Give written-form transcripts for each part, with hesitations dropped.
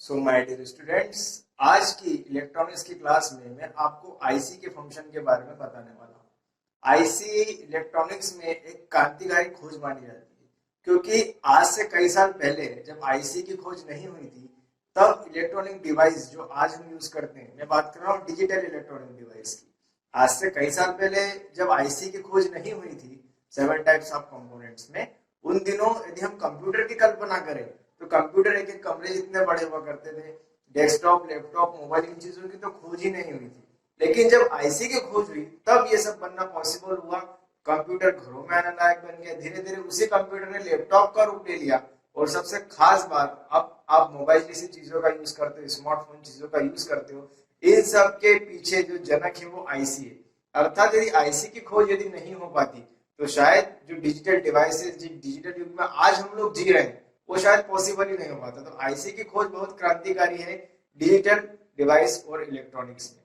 So my dear students, आज की electronics की क्लास में मैं आपको आईसी के फंक्शन के बारे में बताने वाला हूँ। आईसी इलेक्ट्रॉनिक्स में एक क्रांतिकारी खोज मानी जाती है, क्योंकि आज से कई साल पहले जब आईसी की खोज नहीं हुई थी, तब इलेक्ट्रॉनिक डिवाइस जो आज हम यूज करते हैं, मैं बात कर रहा हूँ डिजिटल इलेक्ट्रॉनिक डिवाइस की। आज से कई साल पहले जब आईसी की खोज नहीं हुई थी 7 टाइप्स ऑफ कंपोनेंट्स में, उन दिनों यदि हम कंप्यूटर की कल्पना करें तो कंप्यूटर एक एक कमरे जितने बड़े हुआ करते थे। डेस्कटॉप, लैपटॉप, मोबाइल, इन चीजों की तो खोज ही नहीं हुई थी। लेकिन जब आईसी की खोज हुई तब ये सब बनना पॉसिबल हुआ। कंप्यूटर घरों में आने लायक बन गया। धीरे धीरे उसी कंप्यूटर ने लैपटॉप का रूप ले लिया। और सबसे खास बात, अब आप मोबाइल जैसी चीजों का यूज करते हो, स्मार्टफोन चीजों का यूज करते हो, इन सब के पीछे जो जनक है वो आईसी है। अर्थात यदि आईसी की खोज यदि नहीं हो पाती तो शायद जो डिजिटल डिवाइसेस, डिजिटल युग में आज हम लोग जी रहे हैं, वो शायद पॉसिबल ही नहीं हो पाता। तो आईसी की खोज बहुत क्रांतिकारी है डिजिटल डिवाइस और इलेक्ट्रॉनिक्स में।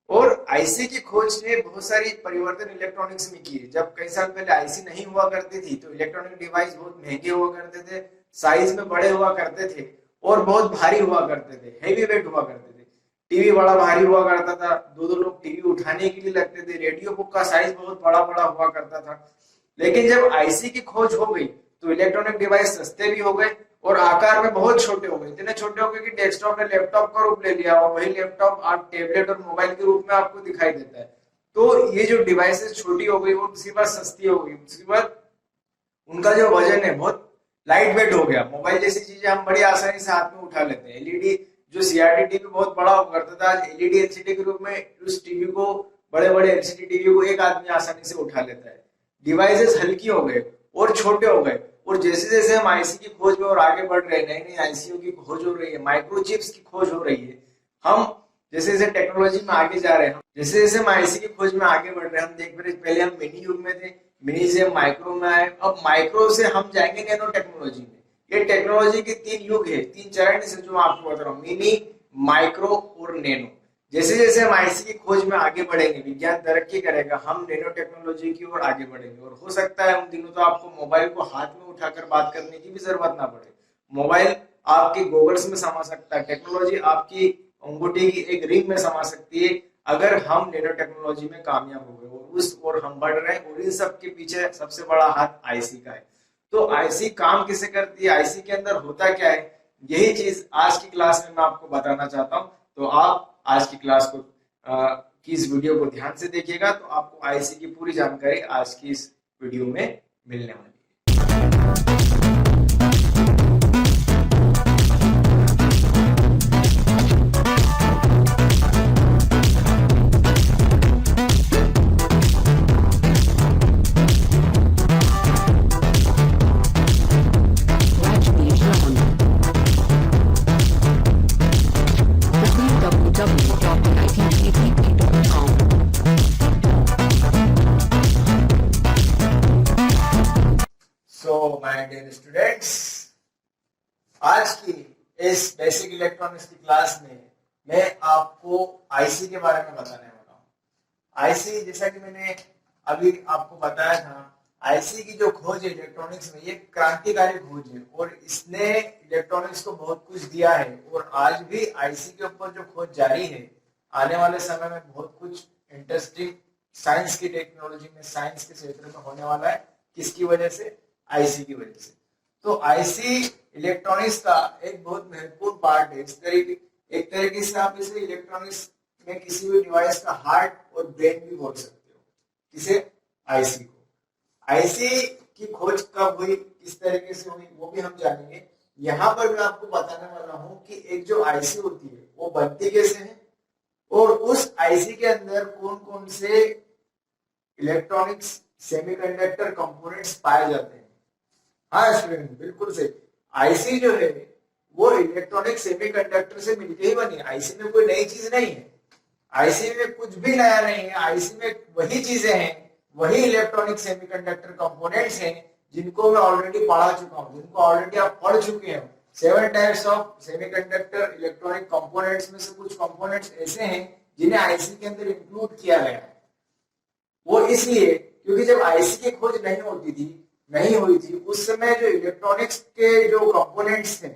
और आईसी की खोज ने बहुत सारी परिवर्तन इलेक्ट्रॉनिक्स में किए। जब कई साल पहले आईसी नहीं हुआ करती थी तो इलेक्ट्रॉनिक डिवाइस बहुत महंगे हुआ करते थे, साइज में बड़े हुआ करते थे और बहुत भारी हुआ करते थे, हेवी वेट हुआ करते थे। टीवी बड़ा भारी हुआ करता था, दो दो लोग टीवी उठाने के लिए लगते थे। रेडियो बुक का साइज बहुत बड़ा बड़ा हुआ करता था। लेकिन जब आईसी की खोज हो गई तो इलेक्ट्रॉनिक डिवाइस सस्ते भी हो गए और आकार में बहुत छोटे हो गए। इतने छोटे हो गए कि डेस्कटॉप ने लैपटॉप का रूप ले लिया और वही लैपटॉप आप टैबलेट और मोबाइल के रूप में आपको दिखाई देता है। तो ये जो डिवाइसेस छोटी हो गई, वो उसके बाद सस्ती हो गई, उसके बाद उनका जो वजन है बहुत लाइट वेट हो गया। मोबाइल जैसी चीजें हम बड़ी आसानी से हाथ में उठा लेते हैं। एलईडी, जो सीआरटी टीवी बहुत बड़ा हुआ करता था, आज एलईडी एलसीडी के रूप में उस टीवी को, बड़े बड़े एलसीडी टीवी को एक आदमी आसानी से उठा लेता है। डिवाइसेस हल्की हो गए और छोटे हो गए। और जैसे जैसे हम आईसी की खोज में और आगे बढ़ रहे हैं, नई नई आईसीयू की खोज हो रही है, माइक्रोचिप्स की खोज हो रही है, हम जैसे जैसे टेक्नोलॉजी में आगे जा रहे हैं, जैसे जैसे हम आईसी की खोज में आगे बढ़ रहे हैं, हम देख रहे हैं पहले हम मिनी युग में थे, मिनी से माइक्रो में आए, अब माइक्रो से हम जाएंगे नैनो टेक्नोलॉजी में। ये टेक्नोलॉजी के 3 युग है, 3 चरण से जो मैं आपको बता रहा हूँ, मिनी, माइक्रो और नैनो। जैसे जैसे हम आईसी की खोज में आगे बढ़ेंगे, विज्ञान तरक्की करेगा, हम नैनो टेक्नोलॉजी की ओर आगे बढ़ेंगे। और हो सकता है उन दिनों तो आपको मोबाइल को हाथ में उठाकर बात करने की भी जरूरत ना पड़े। मोबाइल आपके गॉगल्स में समा सकता है, टेक्नोलॉजी आपकी अंगूठी की एक रिंग में समा सकती है, अगर हम नैनो टेक्नोलॉजी में कामयाब हो गए। और उस ओर हम बढ़ रहे हैं और इन सब के पीछे सबसे बड़ा हाथ आईसी का है। तो आईसी काम किसे करती है, आईसी के अंदर होता क्या है, यही चीज आज की क्लास में मैं आपको बताना चाहता हूँ। तो आप आज की क्लास को की इस वीडियो को ध्यान से देखिएगा, तो आपको आईसी की पूरी जानकारी आज की इस वीडियो में मिलने वाली है। माय डियर स्टूडेंट्स, आज की इस बेसिक इलेक्ट्रॉनिक्स की क्लास में मैं आपको आईसी के बारे में बताने वाला हूँ। आईसी, जैसा कि मैंने अभी आपको बताया था, आईसी की जो खोज है इलेक्ट्रॉनिक्स में, ये क्रांतिकारी खोज है और इसने इलेक्ट्रॉनिक्स को बहुत कुछ दिया है। और आज भी आईसी के ऊपर जो खोज जारी है, आने वाले समय में बहुत कुछ इंटरेस्टिंग साइंस की टेक्नोलॉजी में, साइंस के क्षेत्र में होने वाला है। किसकी वजह से? आईसी की वजह से। तो आईसी इलेक्ट्रॉनिक्स का एक बहुत महत्वपूर्ण पार्ट है। एक तरीके से आप इसे इलेक्ट्रॉनिक्स में किसी भी डिवाइस का हार्ट और ब्रेन भी बोल सकते हो। किसे? आईसी को। आईसी की खोज कब हुई, किस तरीके से हुई, वो भी हम जानेंगे। यहाँ पर मैं आपको बताने वाला हूँ कि एक जो आईसी होती है वो बनती कैसे है और उस आईसी के अंदर कौन कौन से इलेक्ट्रॉनिक्स सेमीकंडक्टर कंपोनेंट्स पाए जाते हैं। हाँ स्टूडेंट, बिल्कुल से। आईसी जो है वो इलेक्ट्रॉनिक सेमीकंडक्टर से मिलके ही बनी है। आईसी में कोई नई चीज नहीं है, आईसी में कुछ भी नया नहीं है। आईसी में वही चीजें हैं, वही इलेक्ट्रॉनिक सेमीकंडक्टर कंपोनेंट्स हैं जिनको मैं ऑलरेडी पढ़ा चुका हूँ, जिनको ऑलरेडी आप पढ़ चुके हैं। 7 types of semiconductor electronic components में से कुछ कंपोनेंट्स ऐसे हैं जिन्हें आईसी के अंदर इंक्लूड किया गया है। वो इसलिए क्योंकि जब आईसी की खोज नहीं हुई थी, उस समय जो इलेक्ट्रॉनिक्स के जो कंपोनेंट्स थे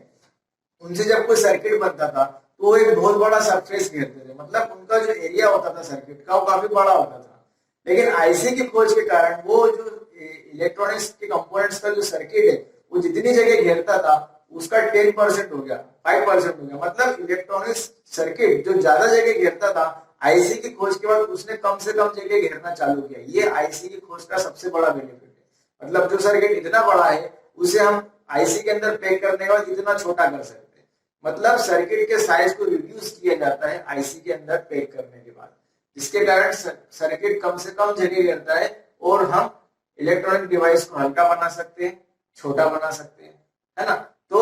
उनसे जब कोई सर्किट बनता था तो वो एक बहुत बड़ा सरफेस घेरते थे, मतलब उनका जो एरिया होता था सर्किट का वो काफी बड़ा होता था। लेकिन आईसी की खोज के कारण वो जो इलेक्ट्रॉनिक्स के कंपोनेंट्स का जो सर्किट है वो जितनी जगह घेरता था उसका 10% हो गया, 5% हो गया। मतलब इलेक्ट्रॉनिक्स सर्किट जो ज्यादा जगह घेरता था, आईसी की खोज के बाद उसने कम से कम जगह घेरना चालू किया। ये आईसी की खोज का सबसे बड़ा बेनिफिट है। मतलब जो सर्किट इतना बड़ा है उसे हम आईसी के अंदर पैक करने के बाद इतना छोटा कर सकते हैं। मतलब सर्किट के साइज को रिड्यूस किया जाता है आईसी के अंदर पैक करने के बाद, जिसके कारण सर्किट कम से कम जगह घेरता है और हम इलेक्ट्रॉनिक डिवाइस को हल्का बना सकते हैं, छोटा बना सकते हैं, है ना। तो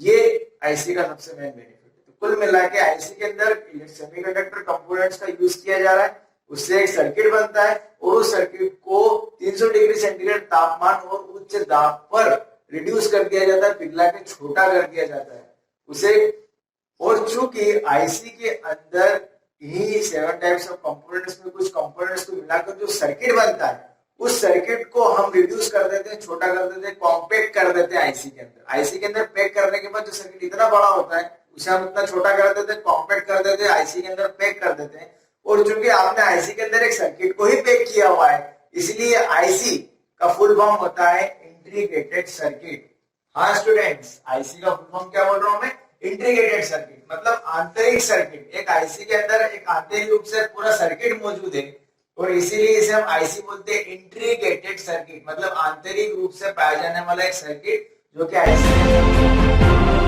ये आईसी का सबसे मेन बेनिफिट है। तो कुल मिला के आईसी के अंदर सेमीकंडक्टर कंपोनेंट्स का यूज किया जा रहा है, उससे एक सर्किट बनता है और उस सर्किट को 300 डिग्री सेंटीग्रेड तापमान और उच्च दाब पर रिड्यूस कर दिया जाता है, पिघला के छोटा कर दिया जाता है उसे। और चूंकि आईसी के अंदर ही 7 टाइप्स ऑफ कंपोनेंट्स में कुछ कंपोनेंट्स को मिलाकर जो सर्किट बनता है उस सर्किट को हम रिड्यूस कर देते हैं, छोटा कर देते हैं, कॉम्पैक्ट कर देते हैं आईसी के अंदर। आईसी के अंदर पैक करने के बाद जो सर्किट इतना बड़ा होता है उसे हम इतना छोटा कर देते हैं, कॉम्पैक्ट कर देते हैं, आईसी के अंदर पैक कर देते हैं। और चूंकि आपने आईसी के अंदर एक सर्किट को ही पैक किया हुआ है, इसलिए आईसी का फुल फॉर्म होता है इंटीग्रेटेड सर्किट। हाँ स्टूडेंट्स, आईसी का फुल फॉर्म क्या बोल रहा हूं मैं? Integrated circuit. मतलब आंतरिक सर्किट। एक आईसी के अंदर एक आंतरिक रूप से पूरा सर्किट मौजूद है और इसीलिए इसे हम आईसी बोलते हैं इंटीग्रेटेड सर्किट। मतलब आंतरिक रूप से पाया जाने वाला एक सर्किट जो कि आईसी